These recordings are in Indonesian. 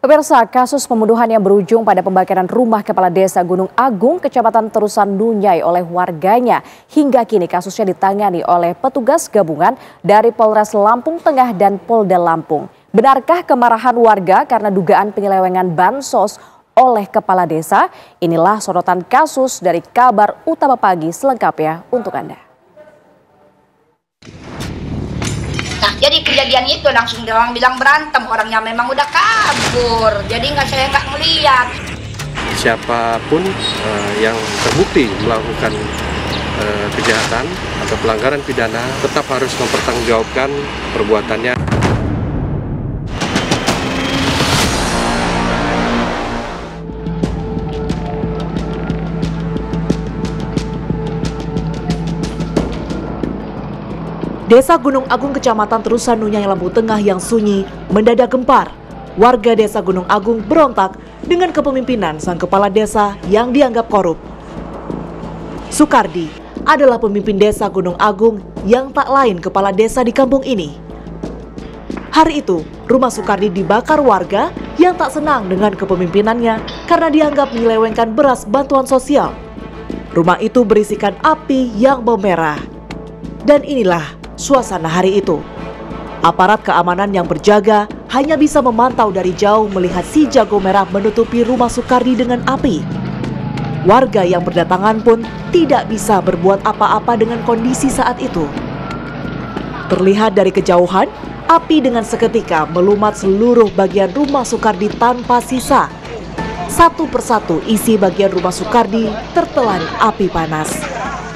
Pemirsa, kasus pembunuhan yang berujung pada pembakaran rumah kepala desa Gunung Agung, Kecamatan Terusan Nunyai oleh warganya. Hingga kini kasusnya ditangani oleh petugas gabungan dari Polres Lampung Tengah dan Polda Lampung. Benarkah kemarahan warga karena dugaan penyelewengan bansos oleh kepala desa? Inilah sorotan kasus dari Kabar Utama Pagi selengkapnya untuk Anda. Nah, jadi kejadian itu langsung orang bilang berantem, orangnya memang udah kabur, jadi saya nggak ngeliat. Siapapun yang terbukti melakukan kejahatan atau pelanggaran pidana tetap harus mempertanggungjawabkan perbuatannya. Desa Gunung Agung, Kecamatan Terusan Nunyai, Lampung Tengah yang sunyi mendadak gempar. Warga desa Gunung Agung berontak dengan kepemimpinan sang kepala desa yang dianggap korup. Sukardi adalah pemimpin desa Gunung Agung yang tak lain kepala desa di kampung ini. Hari itu, rumah Sukardi dibakar warga yang tak senang dengan kepemimpinannya karena dianggap menyelewengkan beras bantuan sosial. Rumah itu berisikan api yang memerah. Dan inilah suasana hari itu. Aparat keamanan yang berjaga hanya bisa memantau dari jauh melihat si jago merah menutupi rumah Sukardi dengan api. Warga yang berdatangan pun tidak bisa berbuat apa-apa dengan kondisi saat itu. Terlihat dari kejauhan, api dengan seketika melumat seluruh bagian rumah Sukardi tanpa sisa. Satu persatu isi bagian rumah Sukardi tertelan api panas.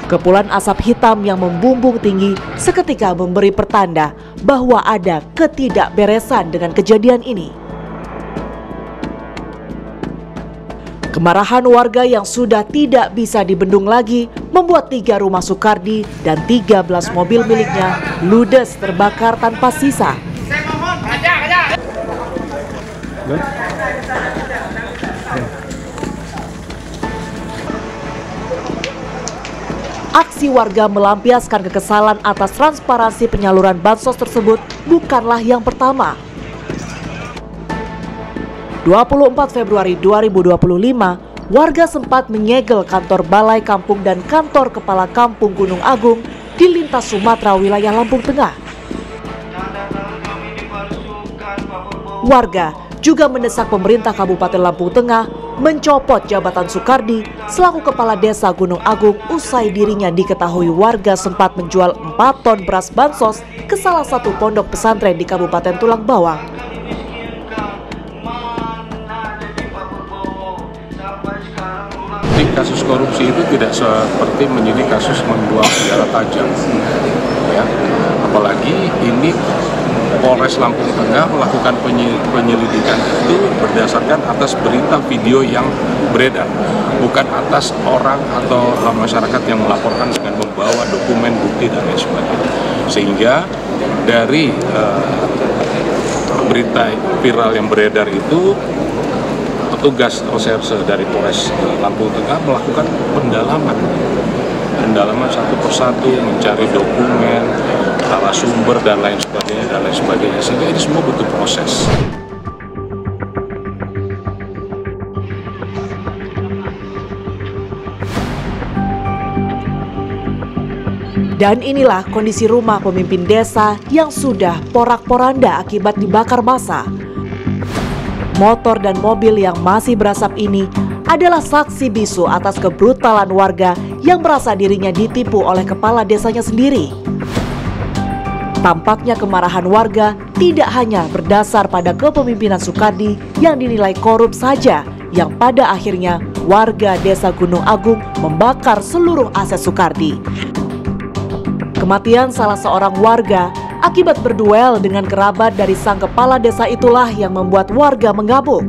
Kepulan asap hitam yang membumbung tinggi seketika memberi pertanda bahwa ada ketidakberesan dengan kejadian ini. Kemarahan warga yang sudah tidak bisa dibendung lagi membuat 3 rumah Sukardi dan 13 mobil miliknya ludes terbakar tanpa sisa. Aksi warga melampiaskan kekesalan atas transparansi penyaluran bansos tersebut bukanlah yang pertama. 24 Februari 2025, warga sempat menyegel kantor Balai Kampung dan kantor Kepala Kampung Gunung Agung di lintas Sumatera wilayah Lampung Tengah. Warga juga mendesak pemerintah Kabupaten Lampung Tengah mencopot jabatan Sukardi selaku kepala desa Gunung Agung usai dirinya diketahui warga sempat menjual 4 ton beras bansos ke salah satu pondok pesantren di Kabupaten Tulang Bawang. Kasus korupsi itu tidak seperti menjadi kasus membuang senjata tajam, ya. Apalagi ini Polres Lampung Tengah melakukan penyelidikan itu berdasarkan atas berita video yang beredar, bukan atas orang atau masyarakat yang melaporkan dengan membawa dokumen bukti dan lain sebagainya. Sehingga dari berita viral yang beredar itu, petugas reserse dari Polres Lampung Tengah melakukan pendalaman satu persatu, mencari dokumen, narasumber dan lain sebagainya, sehingga ini semua butuh proses. Dan inilah kondisi rumah pemimpin desa yang sudah porak-poranda akibat dibakar massa. Motor dan mobil yang masih berasap ini adalah saksi bisu atas kebrutalan warga yang merasa dirinya ditipu oleh kepala desanya sendiri. Tampaknya kemarahan warga tidak hanya berdasar pada kepemimpinan Sukardi yang dinilai korup saja, yang pada akhirnya warga desa Gunung Agung membakar seluruh aset Sukardi. Kematian salah seorang warga akibat berduel dengan kerabat dari sang kepala desa itulah yang membuat warga mengamuk.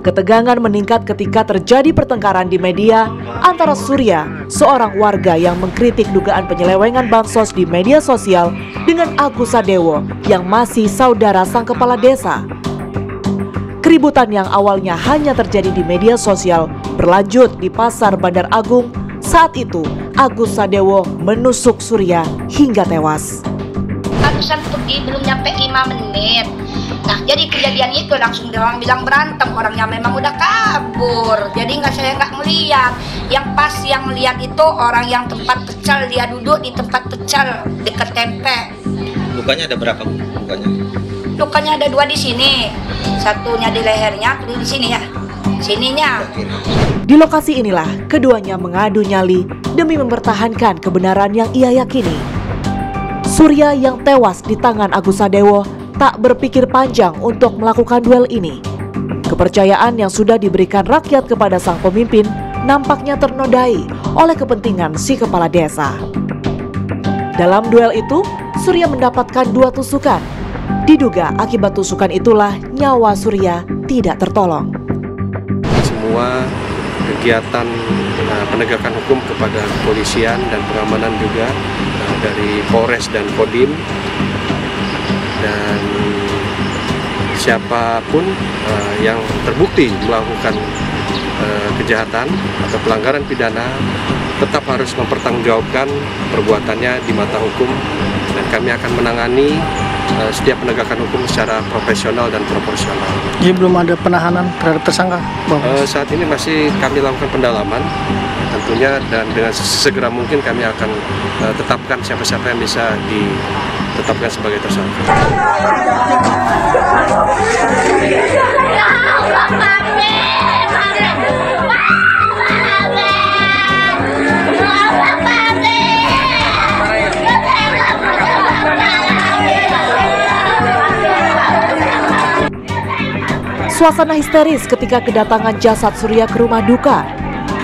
Ketegangan meningkat ketika terjadi pertengkaran di media antara Surya, seorang warga yang mengkritik dugaan penyelewengan bansos di media sosial, dengan Agus Sadewo yang masih saudara sang kepala desa. Keributan yang awalnya hanya terjadi di media sosial berlanjut di Pasar Bandar Agung. Saat itu, Agus Sadewo menusuk Surya hingga tewas. Barusan pergi belum nyampe 5 menit. Nah, jadi kejadian itu langsung orang bilang berantem, orangnya memang udah kabur. Jadi saya nggak ngeliat. Yang pas yang lihat itu orang yang tempat pecal, dia duduk di tempat pecal dekat tempe. Lukanya ada berapa lukanya? Lukanya ada 2 di sini, satunya di lehernya, di sini ya, sininya. Di lokasi inilah keduanya mengadu nyali demi mempertahankan kebenaran yang ia yakini. Surya yang tewas di tangan Agus Sadewo tak berpikir panjang untuk melakukan duel ini. Kepercayaan yang sudah diberikan rakyat kepada sang pemimpin nampaknya ternodai oleh kepentingan si kepala desa. Dalam duel itu, Surya mendapatkan 2 tusukan. Diduga akibat tusukan itulah nyawa Surya tidak tertolong. Semua kegiatan penegakan hukum kepada kepolisian dan pengamanan juga dari Polres dan Kodim, dan siapapun yang terbukti melakukan kejahatan atau pelanggaran pidana tetap harus mempertanggungjawabkan perbuatannya di mata hukum, dan kami akan menangani setiap penegakan hukum secara profesional dan proporsional. Jadi belum ada penahanan terhadap tersangka? Saat ini masih kami lakukan pendalaman tentunya, dan dengan segera mungkin kami akan tetapkan siapa-siapa yang bisa ditetapkan sebagai tersangka. Suasana histeris ketika kedatangan jasad Surya ke rumah duka.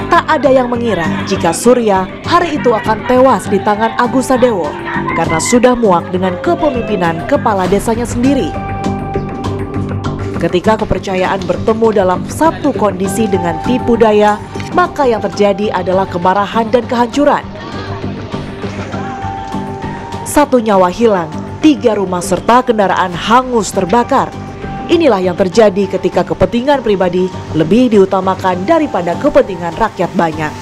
Tak ada yang mengira jika Surya hari itu akan tewas di tangan Agus Sadewo karena sudah muak dengan kepemimpinan kepala desanya sendiri. Ketika kepercayaan bertemu dalam satu kondisi dengan tipu daya, maka yang terjadi adalah kemarahan dan kehancuran. 1 nyawa hilang, 3 rumah serta kendaraan hangus terbakar. Inilah yang terjadi ketika kepentingan pribadi lebih diutamakan daripada kepentingan rakyat banyak.